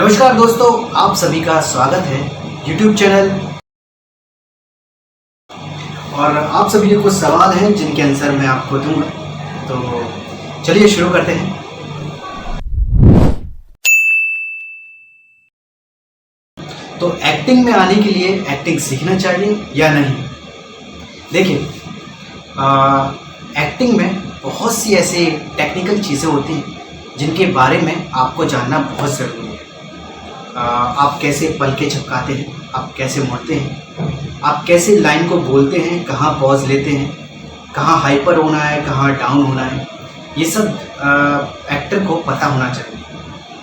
नमस्कार दोस्तों, आप सभी का स्वागत है YouTube चैनल। और आप सभी के कुछ सवाल हैं जिनके आंसर मैं आपको दूंगा। तो चलिए शुरू करते हैं। तो एक्टिंग में आने के लिए एक्टिंग सीखना चाहिए या नहीं? देखिए, एक्टिंग में बहुत सी ऐसे टेक्निकल चीज़ें होती हैं जिनके बारे में आपको जानना बहुत ज़रूरी है। आप कैसे पलके झपकाते हैं, आप कैसे मुड़ते हैं, आप कैसे लाइन को बोलते हैं, कहाँ पॉज लेते हैं, कहाँ हाइपर होना है, कहाँ डाउन होना है, ये सब एक्टर को पता होना चाहिए।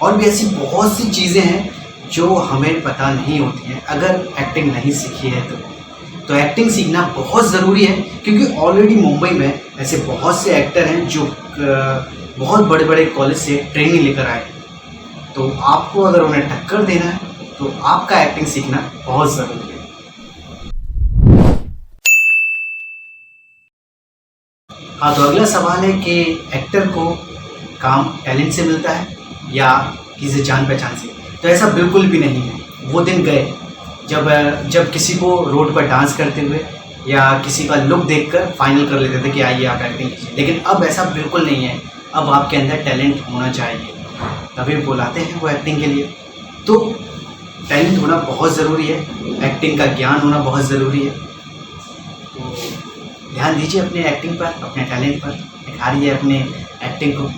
और भी ऐसी बहुत सी चीज़ें हैं जो हमें पता नहीं होती हैं अगर एक्टिंग नहीं सीखी है तो एक्टिंग सीखना बहुत ज़रूरी है, क्योंकि ऑलरेडी मुंबई में ऐसे बहुत से एक्टर हैं जो बहुत बड़े बड़े कॉलेज से ट्रेनिंग लेकर आए। तो आपको अगर उन्हें टक्कर देना है तो आपका एक्टिंग सीखना बहुत ज़रूरी है। हाँ, तो अगला सवाल है कि एक्टर को काम टैलेंट से मिलता है या किसी जान पहचान से? तो ऐसा बिल्कुल भी नहीं है। वो दिन गए जब किसी को रोड पर डांस करते हुए या किसी का लुक देखकर फाइनल कर लेते थे कि आइए आप एक्टिंग कीजिए, लेकिन अब ऐसा बिल्कुल नहीं है। अब आपके अंदर टैलेंट होना चाहिए, तभी बुलाते हैं वो एक्टिंग के लिए। तो टैलेंट होना बहुत ज़रूरी है, एक्टिंग का ज्ञान होना बहुत ज़रूरी है। तो ध्यान दीजिए अपने एक्टिंग पर, अपने टैलेंट पर, निखारिए अपने एक्टिंग को।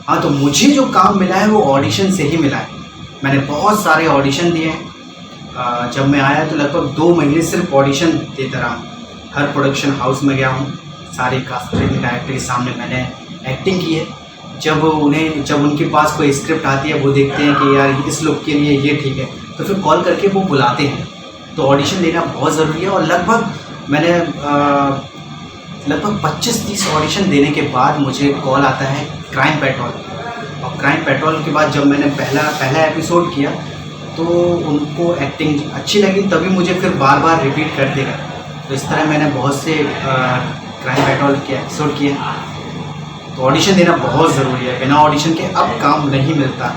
हाँ, तो मुझे जो काम मिला है वो ऑडिशन से ही मिला है। मैंने बहुत सारे ऑडिशन दिए हैं। जब मैं आया तो लगभग 2 महीने सिर्फ ऑडिशन देता रहा हूँ। हर प्रोडक्शन हाउस में गया हूँ, सारे कास्टिंग डायरेक्टर के सामने मैंने एक्टिंग की है। जब उनके पास कोई स्क्रिप्ट आती है, वो देखते हैं कि यार इस लुक के लिए ये ठीक है, तो फिर कॉल करके वो बुलाते हैं। तो ऑडिशन देना बहुत ज़रूरी है। और मैंने लगभग 25-30 ऑडिशन देने के बाद मुझे कॉल आता है क्राइम पेट्रोल। और क्राइम पेट्रोल के बाद जब मैंने पहला एपिसोड किया तो उनको एक्टिंग अच्छी लगी, तभी मुझे फिर बार बार रिपीट करते गए। तो इस तरह मैंने बहुत से क्राइम पेट्रोल के एपिसोड किए। तो ऑडिशन देना बहुत ज़रूरी है, बिना ऑडिशन के अब काम नहीं मिलता।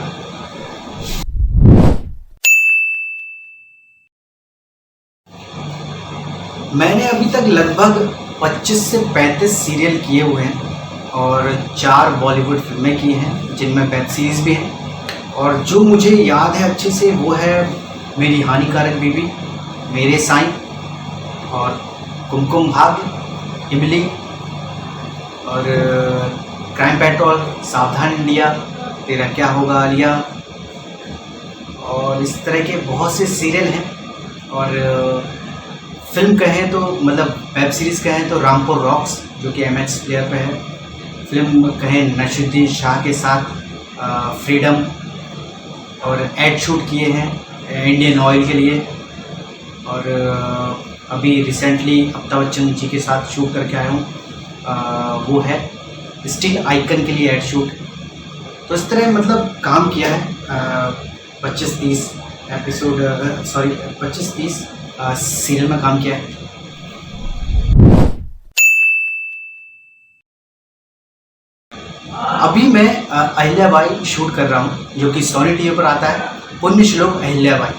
मैंने अभी तक लगभग 25 से 35 सीरियल किए हुए हैं और 4 बॉलीवुड फिल्में की हैं, जिनमें वेब सीरीज़ भी हैं। और जो मुझे याद है अच्छे से वो है मेरी हानिकारक बीवी, मेरे साईं, और कुमकुम भाग्य, इमली, और क्राइम पेट्रोल, सावधान इंडिया, तेरा क्या होगा आलिया, और इस तरह के बहुत से सीरियल हैं। और फिल्म कहें तो मतलब वेब सीरीज़ कहें तो रामपुर रॉक्स, जो कि MX प्लेयर पे है। फिल्म कहें नशीरुद्दीन शाह के साथ फ्रीडम, और एड शूट किए हैं इंडियन ऑयल के लिए। और अभी रिसेंटली अमिताभ बच्चन जी के साथ शूट करके आया हूँ, वो है स्टील आइकन के लिए एड शूट। तो इस तरह मतलब काम किया है। 25-30 एपिसोड, 25-30 सीरियल में काम किया है। अभी मैं अहिल्याबाई शूट कर रहा हूँ, जो कि सोनी टीवी पर आता है, पुण्य श्लोक अहिल्याबाई।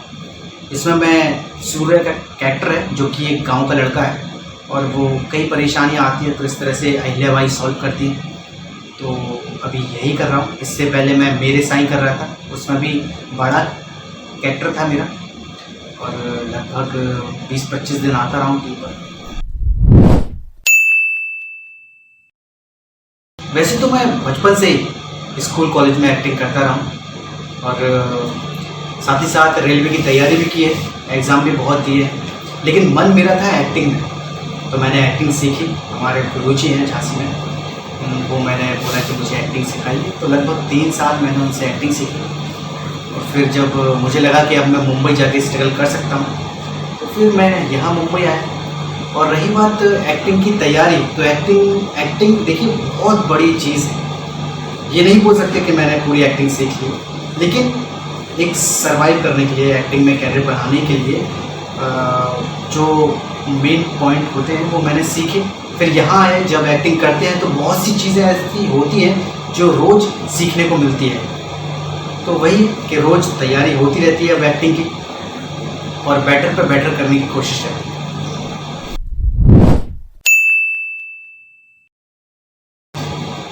इसमें मैं सूर्य का कैरेक्टर है, जो कि एक गांव का लड़का है और वो कई परेशानियाँ आती है तो इस तरह से अहिल्याबाई सॉल्व करती है। तो अभी यही कर रहा हूँ। इससे पहले मैं मेरे साईं कर रहा था, उसमें भी बड़ा कैरेक्टर था मेरा, और लगभग 20-25 दिन आता रहा हूँ टीवी पर। वैसे तो मैं बचपन से ही स्कूल कॉलेज में एक्टिंग करता रहा हूँ, और साथ ही साथ रेलवे की तैयारी भी की है, एग्ज़ाम भी बहुत दिए हैं, लेकिन मन मेरा था एक्टिंग में। तो मैंने एक्टिंग सीखी। हमारे गुरुजी हैं झांसी में, उनको मैंने बोला कि मुझे एक्टिंग सिखाइए। तो लगभग 3 साल मैंने उनसे एक्टिंग सीखी। और फिर जब मुझे लगा कि अब मैं मुंबई जाके स्ट्रगल कर सकता हूँ, तो फिर मैं यहाँ मुंबई आया। और रही बात एक्टिंग की तैयारी, तो एक्टिंग देखिए बहुत बड़ी चीज़ है। ये नहीं बोल सकते कि मैंने पूरी एक्टिंग सीख ली, लेकिन एक सर्वाइव करने के लिए, एक्टिंग में कैरियर बनाने के लिए जो मेन पॉइंट होते हैं वो मैंने सीखे। फिर यहाँ आए, जब एक्टिंग करते हैं तो बहुत सी चीज़ें ऐसी होती हैं जो रोज़ सीखने को मिलती है। तो वही कि रोज़ तैयारी होती रहती है अब एक्टिंग की, और बेटर पे बेटर करने की कोशिश रहती है।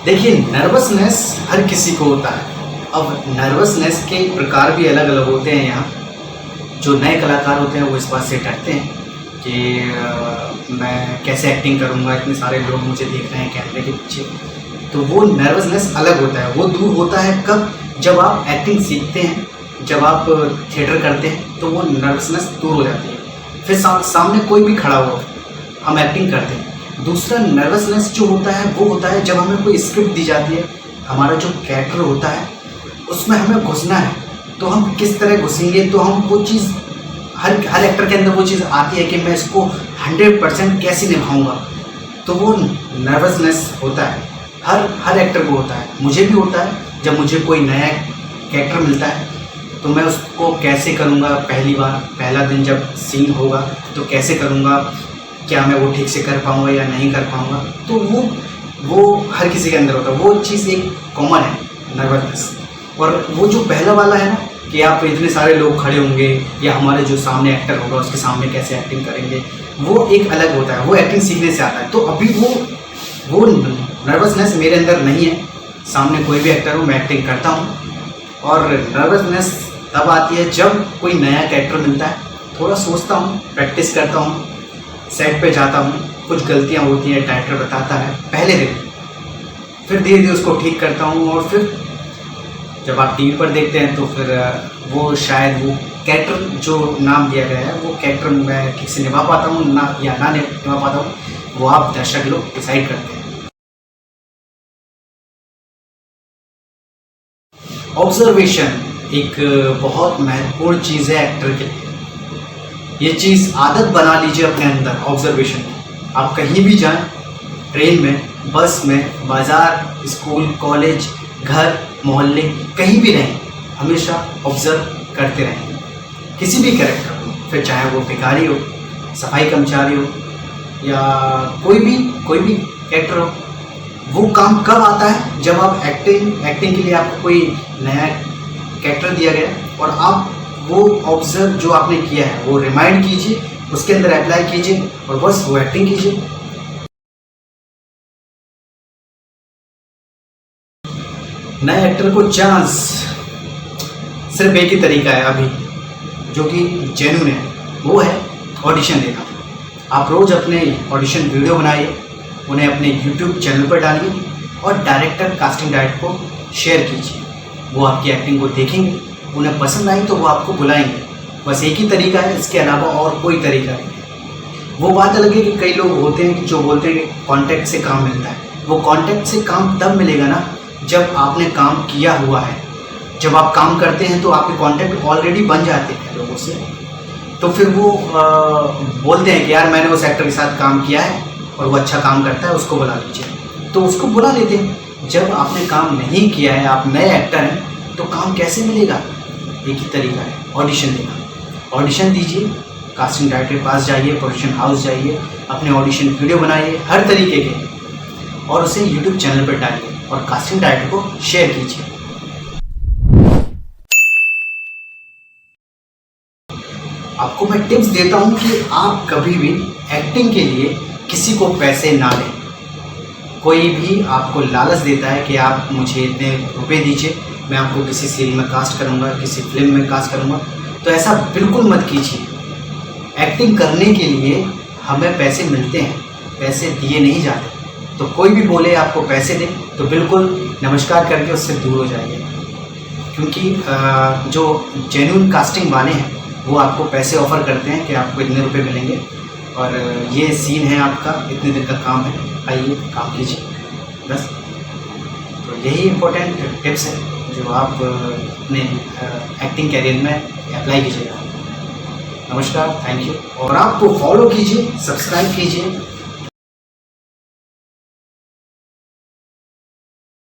देखिए, नर्वसनेस हर किसी को होता है। अब नर्वसनेस के प्रकार भी अलग अलग होते हैं। यहाँ जो नए कलाकार होते हैं वो इस बात से डरते हैं कि मैं कैसे एक्टिंग करूँगा, इतने सारे लोग मुझे देख रहे हैं कैमरे के पीछे। तो वो नर्वसनेस अलग होता है। वो दूर होता है कब? जब आप एक्टिंग सीखते हैं, जब आप थिएटर करते हैं, तो वो नर्वसनेस दूर हो जाती है। फिर सामने कोई भी खड़ा हो, हम एक्टिंग करते हैं। दूसरा नर्वसनेस जो होता है वो होता है जब हमें कोई स्क्रिप्ट दी जाती है, हमारा जो कैरेक्टर होता है उसमें हमें घुसना है, तो हम किस तरह घुसेंगे। तो हम वो चीज़, हर एक्टर के अंदर वो चीज़ आती है कि मैं इसको 100% कैसे निभाऊंगा। तो वो नर्वसनेस होता है, हर एक्टर को होता है। मुझे भी होता है जब मुझे कोई नया कैरेक्टर मिलता है तो मैं उसको कैसे करूँगा। पहली बार, पहला दिन जब सीन होगा तो कैसे करूँगा, क्या मैं वो ठीक से कर पाऊँगा या नहीं कर पाऊँगा। तो वो हर किसी के अंदर होता है। वो चीज़ एक कॉमन है, नर्वसनेस। और वो जो पहला वाला है ना कि आप इतने सारे लोग खड़े होंगे या हमारे जो सामने एक्टर होगा उसके सामने कैसे एक्टिंग करेंगे, वो एक अलग होता है। वो एक्टिंग सीखने से आता है। तो अभी वो नर्वसनेस मेरे अंदर नहीं है। सामने कोई भी एक्टर हो, मैं एक्टिंग करता हूँ। और नर्वसनेस तब आती है जब कोई नया कैरेक्टर मिलता है, थोड़ा सोचता हूँ, प्रैक्टिस करता हूँ, सेट पे जाता हूँ, कुछ गलतियाँ होती हैं, डायरेक्टर बताता है पहले दिन, फिर धीरे धीरे उसको ठीक करता हूँ। और फिर जब आप टीवी पर देखते हैं तो फिर वो शायद वो कैरेक्टर जो नाम दिया गया है वो कैरेक्टर मैं ठीक से निभा पाता हूँ ना या ना निभा पाता हूँ, वो आप दर्शक लोग डिसाइड करते हैं। ऑब्जर्वेशन एक बहुत महत्वपूर्ण चीज़ है एक्टर के लिए। ये चीज़ आदत बना लीजिए अपने अंदर, ऑब्जर्वेशन की। आप कहीं भी जाएं, ट्रेन में, बस में, बाज़ार, स्कूल, कॉलेज, घर, मोहल्ले, कहीं भी रहें, हमेशा ऑब्जर्व करते रहें किसी भी कैरेक्टर को। फिर चाहे वो भिखारी हो, सफाई कर्मचारी हो या कोई भी कैरेक्टर हो। वो काम कब आता है? जब आप एक्टिंग के लिए आपको कोई नया कैरेक्टर दिया गया और आप वो ऑब्जर्व जो आपने किया है वो रिमाइंड कीजिए, उसके अंदर अप्लाई कीजिए और बस वो एक्टिंग कीजिए। नए एक्टर को चांस सिर्फ एक ही तरीका है अभी जो कि जेन्युइन है, वो है ऑडिशन देना। आप रोज़ अपने ऑडिशन वीडियो बनाइए, उन्हें अपने YouTube चैनल पर डालिए और डायरेक्टर, कास्टिंग डायरेक्टर को शेयर कीजिए। वो आपकी एक्टिंग को देखेंगे, उन्हें पसंद आई तो वो आपको बुलाएंगे। बस एक ही तरीका है, इसके अलावा और कोई तरीका नहीं है। वो बात अलग है कि कई लोग होते हैं जो बोलते हैं कि कॉन्टैक्ट से काम मिलता है। वो कॉन्टैक्ट से काम तब मिलेगा ना जब आपने काम किया हुआ है। जब आप काम करते हैं तो आपके कॉन्टैक्ट ऑलरेडी बन जाते हैं लोगों से। तो फिर वो बोलते हैं कि यार मैंने उस एक्टर के साथ काम किया है और वो अच्छा काम करता है, उसको बुला लीजिए। तो उसको बुला लेते हैं। जब आपने काम नहीं किया है, आप नए एक्टर हैं, तो काम कैसे मिलेगा? एक ही तरीका है, ऑडिशन देना। ऑडिशन दीजिए, कास्टिंग डायरेक्टर के पास जाइए, प्रोडक्शन हाउस जाइए, अपने ऑडिशन वीडियो बनाइए हर तरीके के और उसे यूट्यूब चैनल पर डालिए और कास्टिंग डायरेक्टर को शेयर कीजिए। आपको मैं टिप्स देता हूँ कि आप कभी भी एक्टिंग के लिए किसी को पैसे ना दें। कोई भी आपको लालच देता है कि आप मुझे इतने रुपए दीजिए, मैं आपको किसी सीरियल में कास्ट करूँगा, किसी फिल्म में कास्ट करूँगा, तो ऐसा बिल्कुल मत कीजिए। एक्टिंग करने के लिए हमें पैसे मिलते हैं, पैसे दिए नहीं जाते। तो कोई भी बोले आपको पैसे दे तो बिल्कुल नमस्कार करके उससे दूर हो जाइए, क्योंकि जो जेन्युइन कास्टिंग वाले हैं वो आपको पैसे ऑफ़र करते हैं कि आपको इतने रुपए मिलेंगे और ये सीन है आपका, इतने दिन का काम है, आइए काम कीजिए, बस। तो यही इम्पोर्टेंट टिप्स है जो आप अपने एक्टिंग कैरियर में अप्लाई कीजिएगा। नमस्कार, थैंक यू। और आपको फॉलो कीजिए, सब्सक्राइब कीजिए